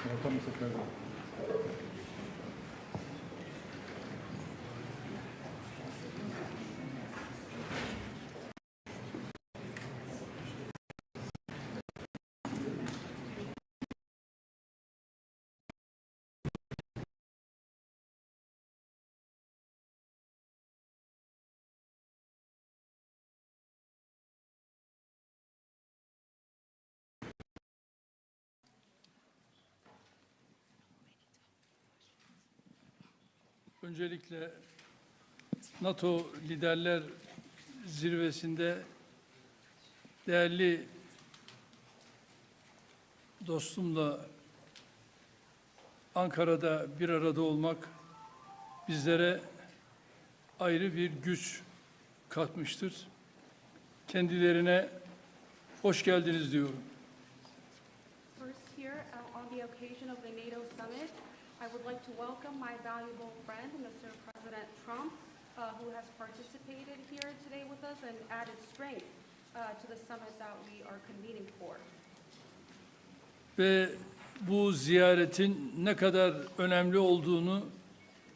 Welcome, Mr. President. Öncelikle NATO Liderler Zirvesi'nde değerli dostumla Ankara'da bir arada olmak bizlere ayrı bir güç katmıştır. Kendilerine hoş geldiniz diyorum. First here, on the occasion of the NATO summit, I would like to welcome my valuable friend, Mr. President Trump, who has participated here today with us and added strength to the summit that we are convening for. Ve bu ziyaretin ne kadar önemli olduğunu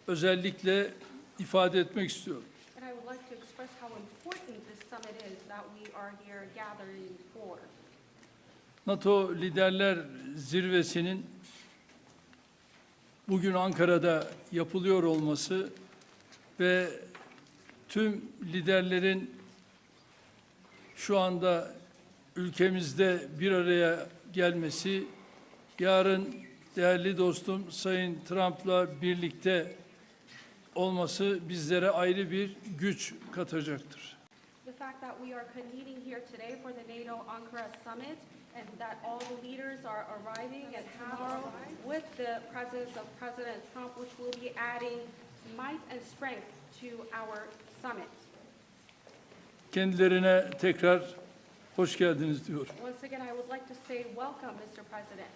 özellikle ifade etmek istiyorum. And I would like to express how important this summit is that we are here gathering for. NATO Liderler Zirvesi'nin bugün Ankara'da yapılıyor olması ve tüm liderlerin şu anda ülkemizde bir araya gelmesi, yarın değerli dostum Sayın Trump'la birlikte olması bizlere ayrı bir güç katacaktır. The fact that we are convening here today for the NATO Ankara summit and that all the leaders are arriving at tomorrow with the presence of President Trump, which will be adding might and strength to our summit. Kendilerine tekrar hoş geldiniz diyor. Once again, I would like to say welcome, Mr. President.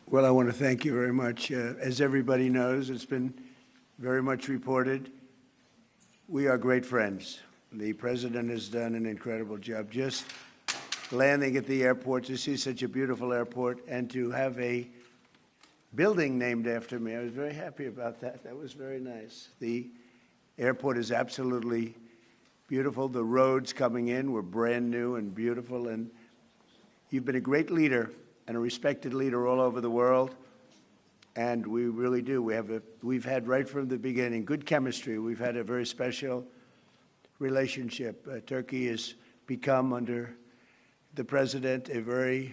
Well, I want to thank you very much. As everybody knows, it's been very much reported. We are great friends. The president has done an incredible job just landing at the airport, to see such a beautiful airport and to have a building named after me. I was very happy about that. That was very nice. The airport is absolutely beautiful. The roads coming in were brand new and beautiful, and you've been a great leader and a respected leader all over the world, and we really do. We've had right from the beginning good chemistry. We've had a very special relationship. Turkey has become, under the president, a very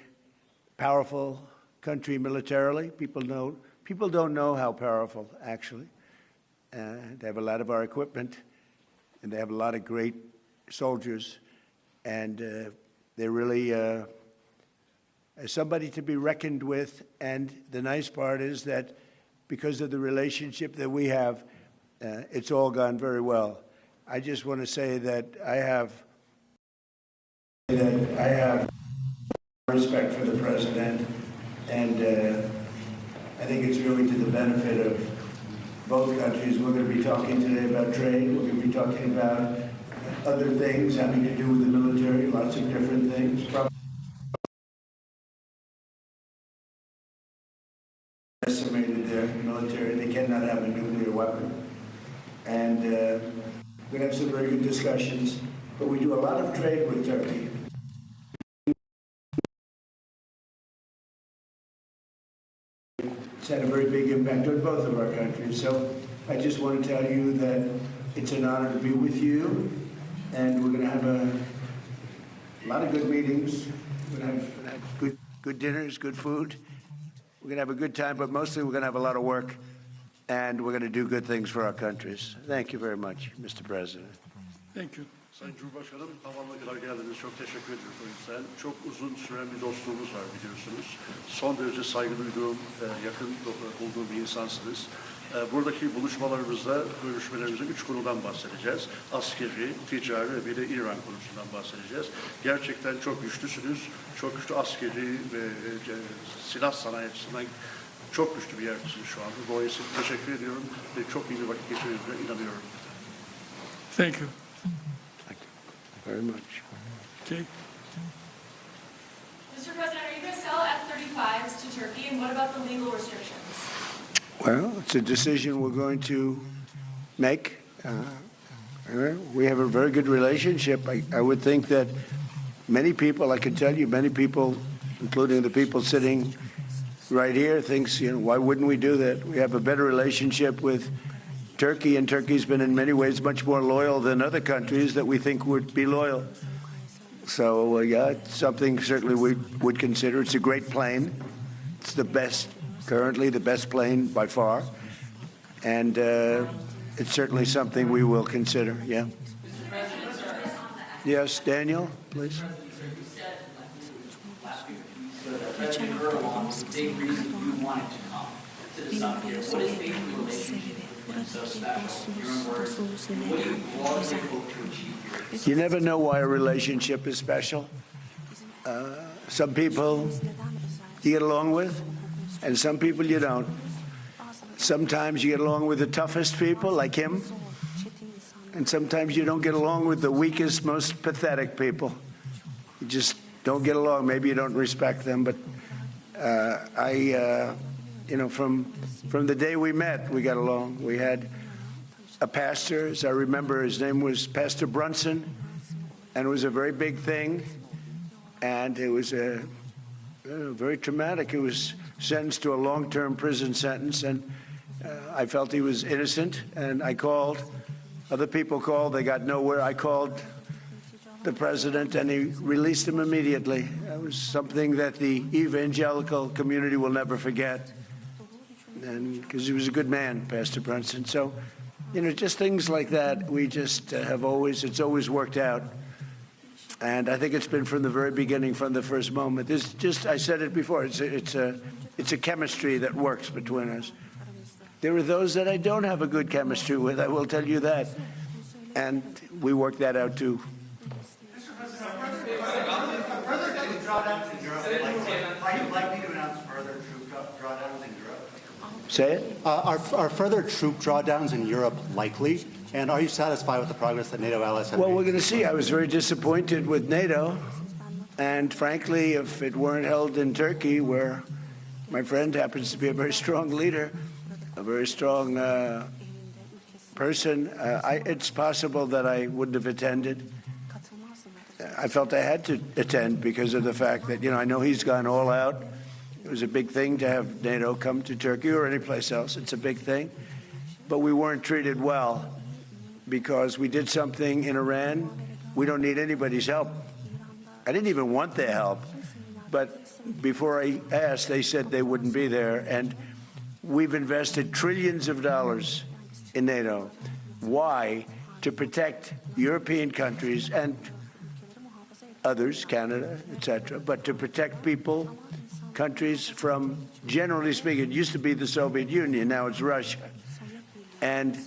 powerful country militarily. People don't know how powerful, actually. They have a lot of our equipment, and they have a lot of great soldiers, and they're really somebody to be reckoned with. And the nice part is that because of the relationship that we have, it's all gone very well. I just want to say that I have respect for the president, and I think it's really to the benefit of both countries. We're going to be talking today about trade. We're going to be talking about other things having to do with the military, lots of different things. Estimated their military, they cannot have a nuclear weapon. And we're going to have some very good discussions, but we do a lot of trade with Turkey. It's had a very big impact on both of our countries. So I just want to tell you that it's an honor to be with you, and we're going to have a lot of good meetings. We're going to have good dinners, good food. We're going to have a good time, but mostly we're going to have a lot of work, and we're going to do good things for our countries. Thank you very much, Mr. President. Thank you. Sayın Cumhurbaşkanım, tamamına kadar geldiniz. Çok teşekkür ediyorum o yüzden. Çok uzun süren bir dostluğumuz var biliyorsunuz. Son derece saygı duyduğum, yakın bulduğum bir insansınız. Buradaki buluşmalarımızda, görüşmelerimizde 3 konudan bahsedeceğiz. Askeri, ticari ve bir de İran konusundan bahsedeceğiz. Gerçekten çok güçlüsünüz. Çok güçlü askeri ve silah sanayi açısından çok güçlü bir yerdesiniz şu anda. Dolayısıyla teşekkür ediyorum ve çok iyi bir vakit geçirdiğinize inanıyorum. Thank you. Very much. Okay. Mr. President, are you going to sell F-35 And what about the legal restrictions? Well, it's a decision we're going to make. We have a very good relationship. I would think that many people, I can tell you, many people, including the people sitting right here, thinks, why wouldn't we do that? We have a better relationship with Turkey, and Turkey's been in many ways much more loyal than other countries that we think would be loyal. So, yeah, it's something certainly we would consider. It's a great plane. It's the best, currently the best plane by far. And it's certainly something we will consider, yeah. Yes, Daniel, please. Geçen hafta dediniz ki Sayın Erdoğan, benim buraya söyleyebilmemin sebebi buradaki dostluğumuz neden güzel. You never know why a relationship is special. Some people you get along with, and some people you don't. Sometimes you get along with the toughest people, like him, and sometimes you don't get along with the weakest, most pathetic people. You just don't get along. Maybe you don't respect them, but from the day we met, we got along. We had a pastor, as I remember, his name was Pastor Brunson, and it was a very big thing, and it was very traumatic. He was sentenced to a long-term prison sentence, and I felt he was innocent, and I called. Other people called. They got nowhere. I called the president, and he released him immediately. That was something that the evangelical community will never forget, and because he was a good man, Pastor Brunson. So, just things like that. We just it's always worked out. And I think it's been from the very beginning, from the first moment. I said it before, it's a chemistry that works between us. There are those that I don't have a good chemistry with, I will tell you that. And we work that out too. Further troop drawdowns in Europe, are you likely to announce further troop drawdowns in Europe? Say it? Are further troop drawdowns in Europe likely? And are you satisfied with the progress that NATO allies have made? Well, we're going to see. I was very disappointed with NATO. And frankly, if it weren't held in Turkey, where my friend happens to be a very strong leader, a very strong person, it's possible that I wouldn't have attended. I felt I had to attend because of the fact that, I know he's gone all out. It was a big thing to have NATO come to Turkey or any place else. It's a big thing. But we weren't treated well because we did something in Iran. We don't need anybody's help. I didn't even want their help. But before I asked, they said they wouldn't be there. And we've invested trillions of dollars in NATO. Why? To protect European countries and others, Canada, etc., but to protect people, countries from, generally speaking, it used to be the Soviet Union, now it's Russia. And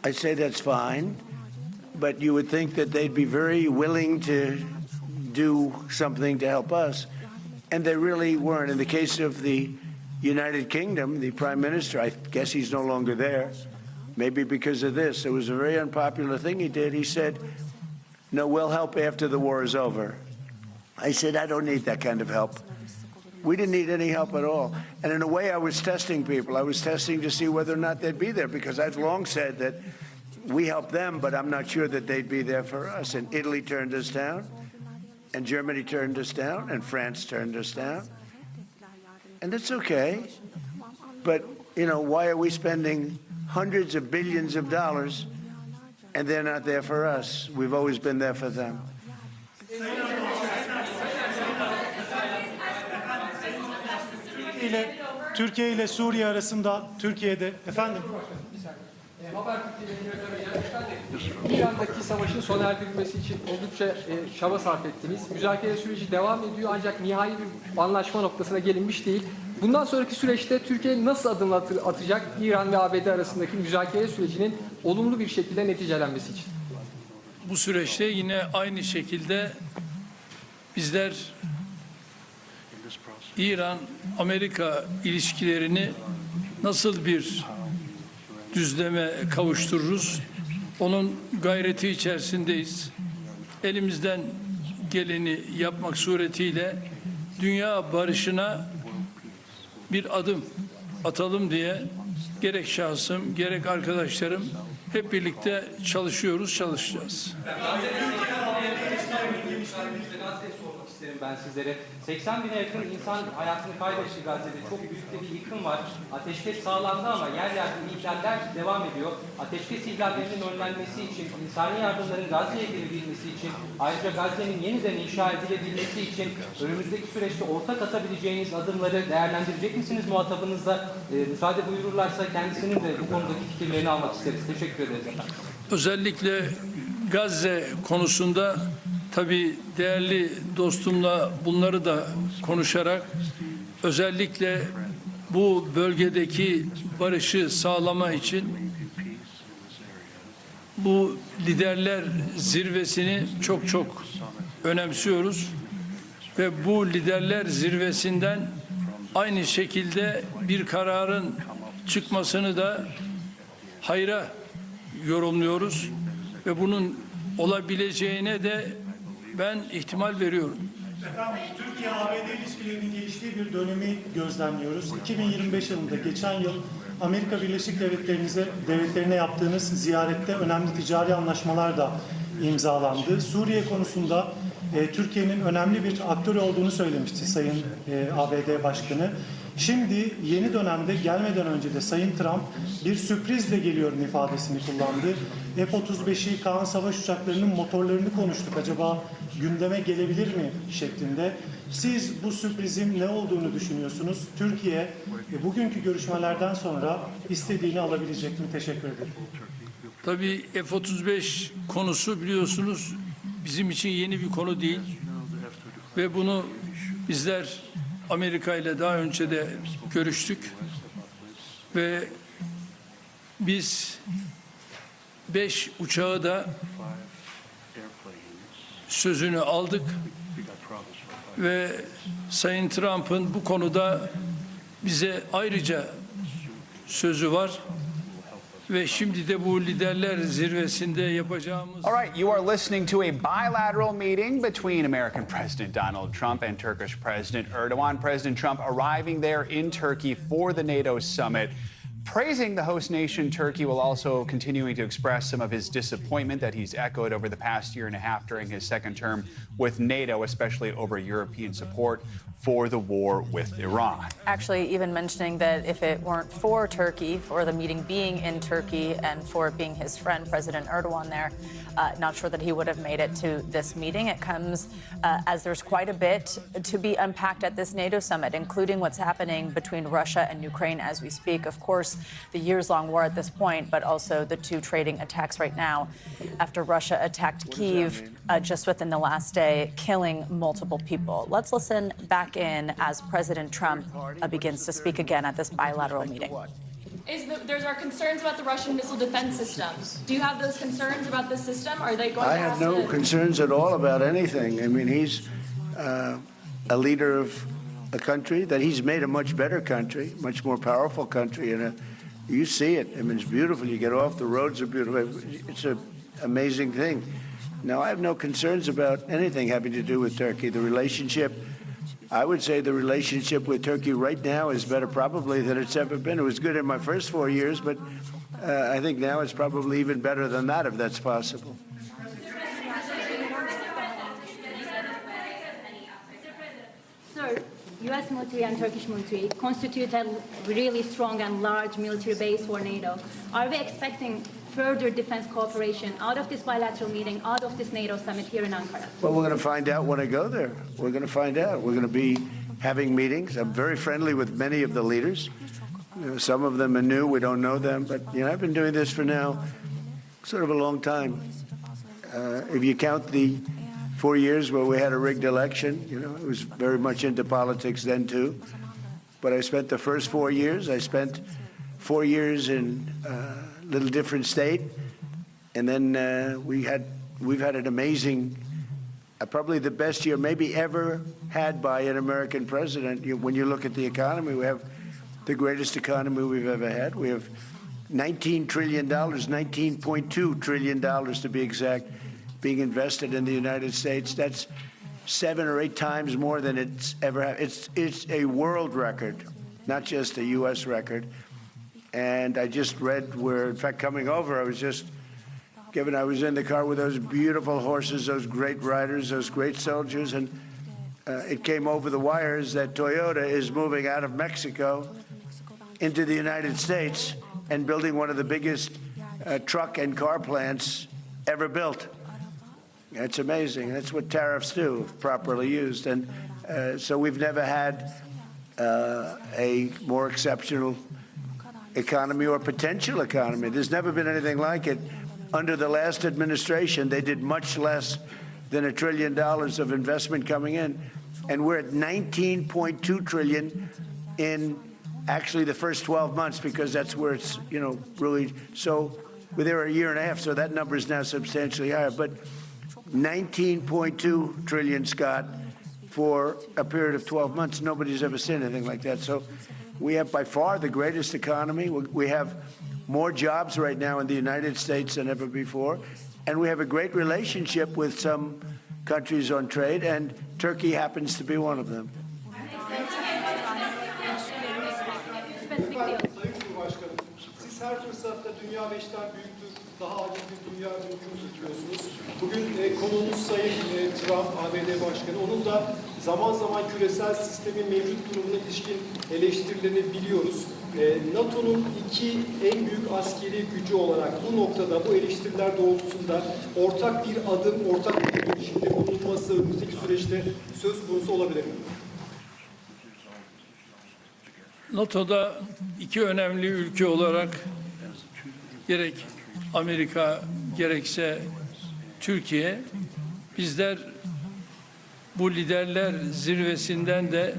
I say that's fine, but you would think that they'd be very willing to do something to help us, and they really weren't. In the case of the United Kingdom, the Prime Minister, I guess he's no longer there, maybe because of this. It was a very unpopular thing he did. He said, no, we'll help after the war is over. I said, I don't need that kind of help. We didn't need any help at all. And in a way, I was testing people. I was testing to see whether or not they'd be there, because I've long said that we helped them, but I'm not sure that they'd be there for us. And Italy turned us down, and Germany turned us down, and France turned us down. And it's okay. But, why are we spending hundreds of billions of dollars and they're not there for us? We've always been there for them. Türkiye ile Suriye arasında Türkiye'de efendim İran'daki savaşın sona erdirilmesi için oldukça çaba sarf ettiniz. Müzakere süreci devam ediyor ancak nihai bir anlaşma noktasına gelinmiş değil. Bundan sonraki süreçte Türkiye nasıl adımlar atacak İran ve ABD arasındaki müzakere sürecinin olumlu bir şekilde neticelenmesi için? Bu süreçte yine aynı şekilde bizler İran-Amerika ilişkilerini nasıl bir düzleme kavuştururuz? Onun gayreti içerisindeyiz. Elimizden geleni yapmak suretiyle dünya barışına bir adım atalım diye gerek şahsım gerek arkadaşlarım hep birlikte çalışacağız. Ben sizlere 80 bine yakın insan hayatını kaybetti Gazze'de. Çok büyük bir yıkım var. Ateşkes sağlandı ama yer yerde ihlaller devam ediyor. Ateşkes ihlallerinin önlenmesi için, insani yardımların Gazze'ye girebilmesi için, ayrıca Gazze'nin yeniden inşa edilebilmesi için önümüzdeki süreçte ortak atabileceğiniz adımları değerlendirecek misiniz muhatabınızla? Müsaade buyururlarsa kendisinin de bu konudaki fikirlerini almak isteriz. Teşekkür ederiz efendim. Özellikle Gazze konusunda tabii değerli dostumla bunları da konuşarak özellikle bu bölgedeki barışı sağlama için bu liderler zirvesini çok önemsiyoruz ve bu liderler zirvesinden aynı şekilde bir kararın çıkmasını da hayra yorumluyoruz ve bunun olabileceğine de ben ihtimal veriyorum. Efendim, Türkiye-ABD ilişkilerinin geliştiği bir dönemi gözlemliyoruz. 2025 yılında geçen yıl Amerika Birleşik Devletleri'ne yaptığınız ziyarette önemli ticari anlaşmalar da imzalandı. Suriye konusunda Türkiye'nin önemli bir aktör olduğunu söylemişti Sayın ABD Başkanı. Şimdi yeni dönemde gelmeden önce de Sayın Trump bir sürprizle geliyorum ifadesini kullandı. F-35'i, Kaan savaş uçaklarının motorlarını konuştuk. Acaba gündeme gelebilir mi şeklinde. Siz bu sürprizin ne olduğunu düşünüyorsunuz? Türkiye bugünkü görüşmelerden sonra istediğini alabilecek mi? Teşekkür ederim. Tabii F-35 konusu biliyorsunuz bizim için yeni bir konu değil ve bunu bizler Amerika ile daha önce de görüştük ve biz 5 uçağı da sözünü aldık ve Sayın Trump'ın bu konuda bize ayrıca sözü var. Ve şimdi de bu liderler zirvesinde yapacağımız... All right, you are listening to a bilateral meeting between American President Donald Trump and Turkish President Erdogan. President Trump arriving there in Turkey for the NATO summit, praising the host nation. Turkey, will also continuing to express some of his disappointment that he's echoed over the past year and a half during his second term with NATO, especially over European support for the war with Iran. Actually, even mentioning that if it weren't for Turkey, for the meeting being in Turkey and for it being his friend, President Erdogan there, not sure that he would have made it to this meeting. It comes as there's quite a bit to be unpacked at this NATO summit, including what's happening between Russia and Ukraine as we speak. Of course, the years-long war at this point, but also the two trading attacks right now after Russia attacked Kyiv just within the last day, killing multiple people. Let's listen back in as President Trump begins to speak again at this bilateral meeting. There's our concerns about the Russian missile defense system. Do you have those concerns about this system? Are they going I to have have no to... concerns at all about anything. I mean, he's a leader of a country that he's made a much better country, much more powerful country. And you see it. I mean, it's beautiful. You get off, the roads are beautiful. It's an amazing thing. Now, I have no concerns about anything having to do with Turkey. The relationship, I would say the relationship with Turkey right now is better probably than it's ever been. It was good in my first 4 years, but I think now it's probably even better than that, if that's possible. Sir, U.S. military and Turkish military constitute a really strong and large military base for NATO. Are we expecting further defense cooperation out of this bilateral meeting, out of this NATO summit here in Ankara? Well, we're going to find out when I go there. We're going to find out. We're going to be having meetings. I'm very friendly with many of the leaders. You know, some of them are new. We don't know them. But, you know, I've been doing this for now sort of a long time. If you count the 4 years where we had a rigged election, you know, it was very much into politics then, too. But I spent the first 4 years. I spent 4 years in a little different state. And then we've had an amazing, probably the best year maybe ever had by an American president. When you look at the economy, we have the greatest economy we've ever had. We have $19 trillion, $19.2 trillion to be exact, being invested in the United States. That's 7 or 8 times more than it's ever had. It's a world record. not just a U.S. record. And I just read where, in fact, coming over, I was in the car with those beautiful horses, those great riders, those great soldiers, and it came over the wires that Toyota is moving out of Mexico into the United States and building one of the biggest truck and car plants ever built. It's amazing. That's what tariffs do, if properly used. And so we've never had a more exceptional economy or potential economy. There's never been anything like it. Under the last administration, they did much less than $1 trillion of investment coming in. And we're at 19.2 trillion in actually the first 12 months, because that's where it's, really, so we're there a year and a half, so that number is now substantially higher. But 19.2 trillion, Scott, for a period of 12 months. Nobody's ever seen anything like that. So we have by far the greatest economy. We have more jobs right now in the United States than ever before. And we have a great relationship with some countries on trade, and Turkey happens to be one of them. Siz her fırsatta dünya 5'ten büyüktür, daha acil bir dünya mümkün tutuyorsunuz. Bugün konuğumuz Sayın Trump, ABD Başkanı, onun da zaman zaman küresel sistemin mevcut durumuna ilişkin eleştirilerini biliyoruz. NATO'nun iki en büyük askeri gücü olarak bu noktada, bu eleştiriler doğrultusunda ortak bir adım, ortak bir girişimde bulunması önümüzdeki süreçte söz konusu olabilir mi? NATO'da iki önemli ülke olarak gerek Amerika gerekse Türkiye, bizler bu liderler zirvesinden de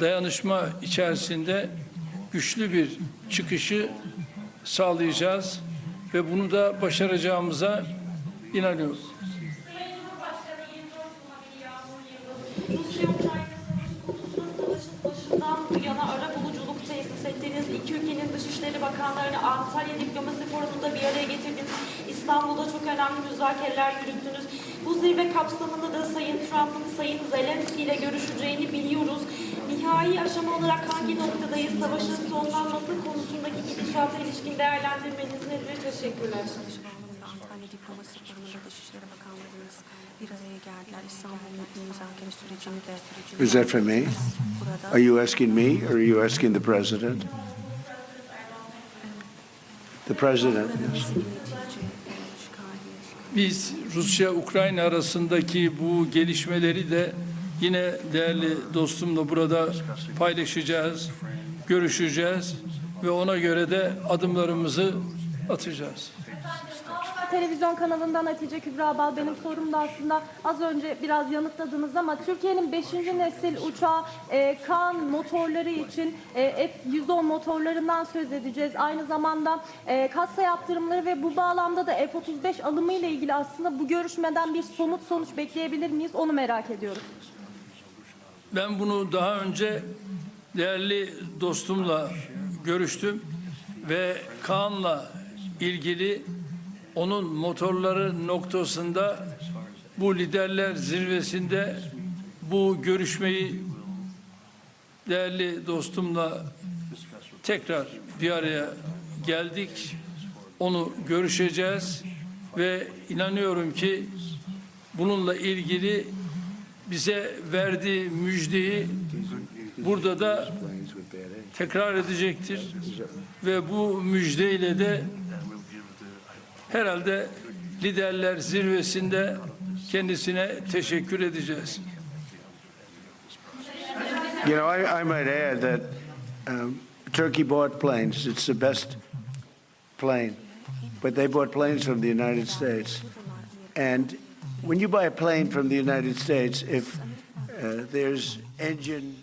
dayanışma içerisinde güçlü bir çıkışı sağlayacağız ve bunu da başaracağımıza inanıyoruz. Bu yana ara buluculuk tesis ettiğiniz, iki ülkenin dışişleri bakanlarını Antalya Diplomasi Forumu'nda bir araya getirdiniz. İstanbul'da çok önemli müzakereler yürüttünüz. Bu zirve kapsamında da Sayın Trump'ın Sayın Zelenski ile görüşeceğini biliyoruz. Nihai aşama olarak hangi noktadayız? Savaşın sonlanması konusundaki gidişata ilişkin değerlendirmeniz nedir? Teşekkürler. Antalya Diplomasi Forumu'nda Dışişleri Bakanlarımız bir araya geldiler. İstanbul'daki müzakere sürecini de... Is that for me? Are you asking me or are you asking the president? The president, yes. Biz Rusya-Ukrayna arasındaki bu gelişmeleri de yine değerli dostumla burada paylaşacağız, görüşeceğiz ve ona göre de adımlarımızı atacağız. Televizyon kanalından Hatice Kübra Bal, benim sorum da aslında az önce biraz yanıtladınız ama Türkiye'nin 5. nesil uçağı Kaan motorları için F-110 motorlarından söz edeceğiz. Aynı zamanda kassa yaptırımları ve bu bağlamda da F-35 alımı ile ilgili aslında bu görüşmeden bir somut sonuç bekleyebilir miyiz? Onu merak ediyoruz. Ben bunu daha önce değerli dostumla görüştüm ve Kaan'la ilgili onun motorları noktasında bu liderler zirvesinde bu görüşmeyi değerli dostumla tekrar bir araya geldik. Onu görüşeceğiz ve inanıyorum ki bununla ilgili bize verdiği müjdeyi burada da tekrar edecektir ve bu müjdeyle de herhalde liderler zirvesinde kendisine teşekkür edeceğiz. You know, I might add that Turkey bought planes. It's the best plane. But they bought planes from the United States. And when you buy a plane from the United States, if there's engine...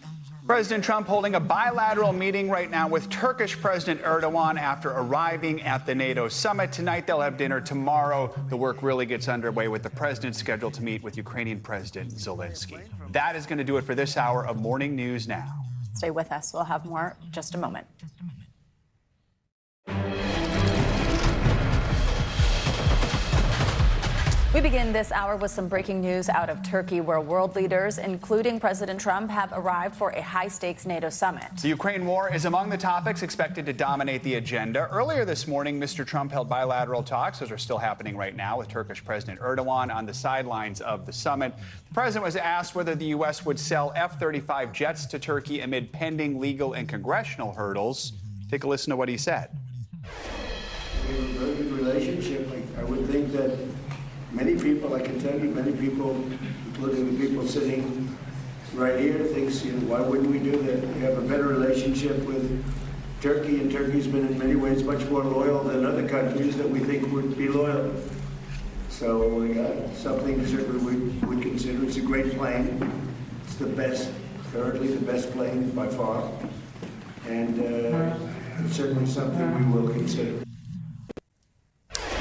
President Trump holding a bilateral meeting right now with Turkish President Erdogan after arriving at the NATO summit. Tonight they'll have dinner. Tomorrow the work really gets underway with the president scheduled to meet with Ukrainian President Zelensky. That is going to do it for this hour of Morning News Now. Stay with us. We'll have more in just a moment. We begin this hour with some breaking news out of Turkey, where world leaders, including President Trump, have arrived for a high-stakes NATO summit. The Ukraine war is among the topics expected to dominate the agenda. Earlier this morning, Mr. Trump held bilateral talks. Those are still happening right now with Turkish President Erdogan on the sidelines of the summit. The president was asked whether the U.S. would sell F-35 jets to Turkey amid pending legal and congressional hurdles. Take a listen to what he said. We have a very good relationship. I would think that many people, I can tell you, many people, including the people sitting right here, thinks, why wouldn't we do that? We have a better relationship with Turkey, and Turkey's been in many ways much more loyal than other countries that we think would be loyal. So something certainly we would consider. It's a great plane. It's the best, currently the best plane by far. And it's certainly something we will consider.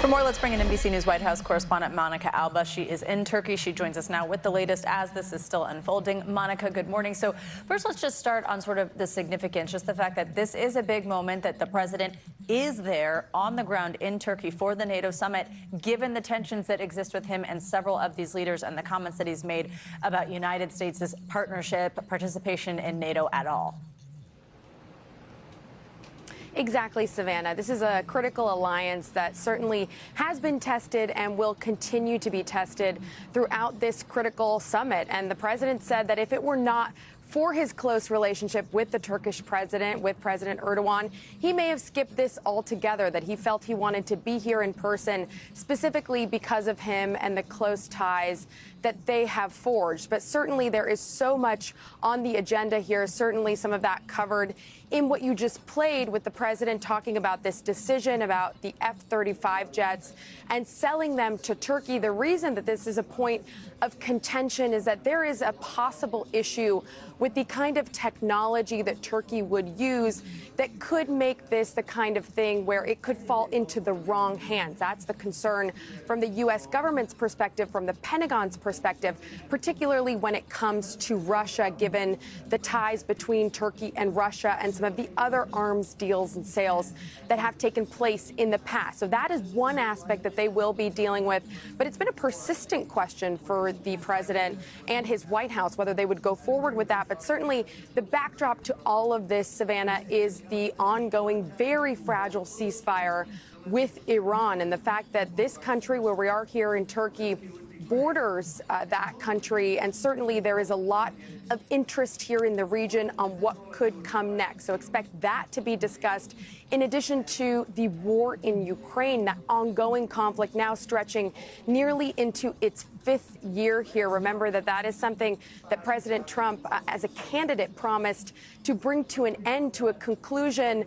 For more, let's bring in NBC News White House correspondent Monica Alba. She is in Turkey. She joins us now with the latest as this is still unfolding. Monica, good morning. So first, let's just start on sort of the significance, just the fact that this is a big moment, that the president is there on the ground in Turkey for the NATO summit, given the tensions that exist with him and several of these leaders and the comments that he's made about United States' partnership, participation in NATO at all. Exactly, Savannah. This is a critical alliance that certainly has been tested and will continue to be tested throughout this critical summit. And the president said that if it were not for his close relationship with the Turkish president, with President Erdogan, he may have skipped this altogether, that he felt he wanted to be here in person specifically because of him and the close ties that they have forged. But certainly there is so much on the agenda here, certainly some of that covered in what you just played, with the president talking about this decision about the F-35 jets and selling them to Turkey. The reason that this is a point of contention is that there is a possible issue with the kind of technology that Turkey would use that could make this the kind of thing where it could fall into the wrong hands. That's the concern from the U.S. government's perspective, from the Pentagon's perspective, particularly when it comes to Russia, given the ties between Turkey and Russia and some of the other arms deals and sales that have taken place in the past. So that is one aspect that they will be dealing with. But it's been a persistent question for the president and his White House, whether they would go forward with that. But certainly the backdrop to all of this, Savannah, is the ongoing, very fragile ceasefire with Iran, and the fact that this country, where we are here in Turkey, borders that country, and certainly there is a lot of interest here in the region on what could come next. So expect that to be discussed, in addition to the war in Ukraine, that ongoing conflict now stretching nearly into its 5th year here. Remember that that is something that President Trump, as a candidate, promised to bring to an end, to a conclusion,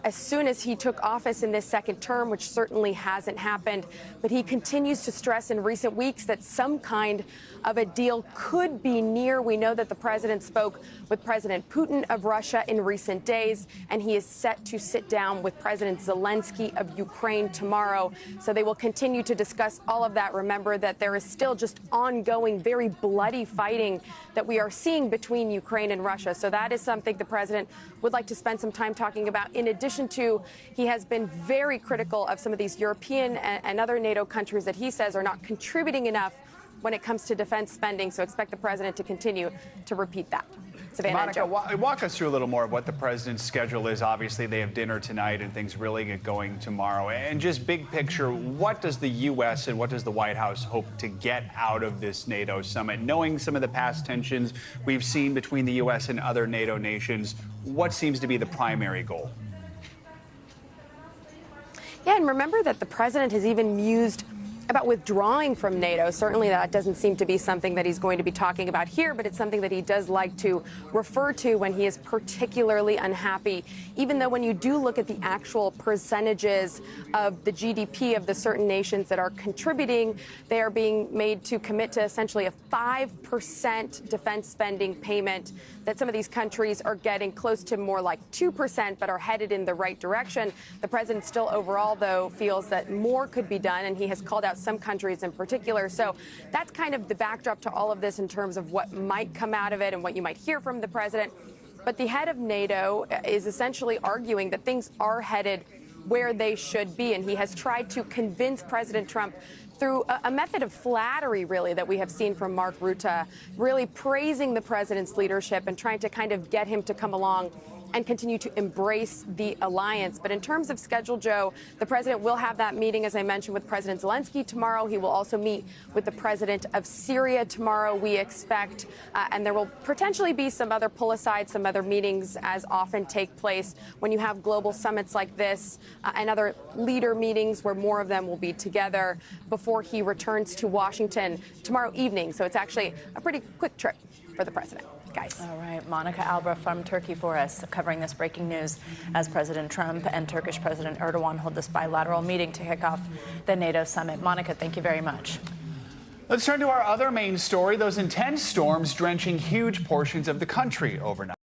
as soon as he took office in this second term, which certainly hasn't happened. But he continues to stress in recent weeks that some kind of a deal could be near. We know that the president spoke with President Putin of Russia in recent days, and he is set to sit down with President Zelensky of Ukraine tomorrow. So they will continue to discuss all of that. Remember that there is still just ongoing, very bloody fighting that we are seeing between Ukraine and Russia. So that is something the president would like to spend some time talking about. In addition to, he has been very critical of some of these European and other NATO countries that he says are not contributing enough when it comes to defense spending. So expect the president to continue to repeat that. Savannah, Monica, walk us through a little more of what the president's schedule is. Obviously, they have dinner tonight and things really get going tomorrow. And just big picture, what does the U.S. and what does the White House hope to get out of this NATO summit? Knowing some of the past tensions we've seen between the U.S. and other NATO nations, what seems to be the primary goal? Yeah, and remember that the president has even mused about withdrawing from NATO. Certainly that doesn't seem to be something that he's going to be talking about here, but it's something that he does like to refer to when he is particularly unhappy, even though when you do look at the actual percentages of the GDP of the certain nations that are contributing, they are being made to commit to essentially a 5% defense spending payment, that some of these countries are getting close to more like 2%, but are headed in the right direction. The president still overall, though, feels that more could be done, and he has called out some countries in particular. So that's kind of the backdrop to all of this in terms of what might come out of it and what you might hear from the president. But the head of NATO is essentially arguing that things are headed where they should be, and he has tried to convince President Trump through a method of flattery, really, that we have seen from Mark Rutte, really praising the president's leadership and trying to kind of get him to come along and continue to embrace the alliance. But in terms of schedule, Joe, the president will have that meeting, as I mentioned, with President Zelensky tomorrow. He will also meet with the president of Syria tomorrow, we expect. And there will potentially be some other pull-aside, some other meetings, as often take place when you have global summits like this and other leader meetings where more of them will be together before he returns to Washington tomorrow evening. So it's actually a pretty quick trip for the president. Guys. All right, Monica Albra from Turkey for us, covering this breaking news as President Trump and Turkish President Erdogan hold this bilateral meeting to kick off the NATO summit. Monica, thank you very much. Let's turn to our other main story, those intense storms drenching huge portions of the country overnight.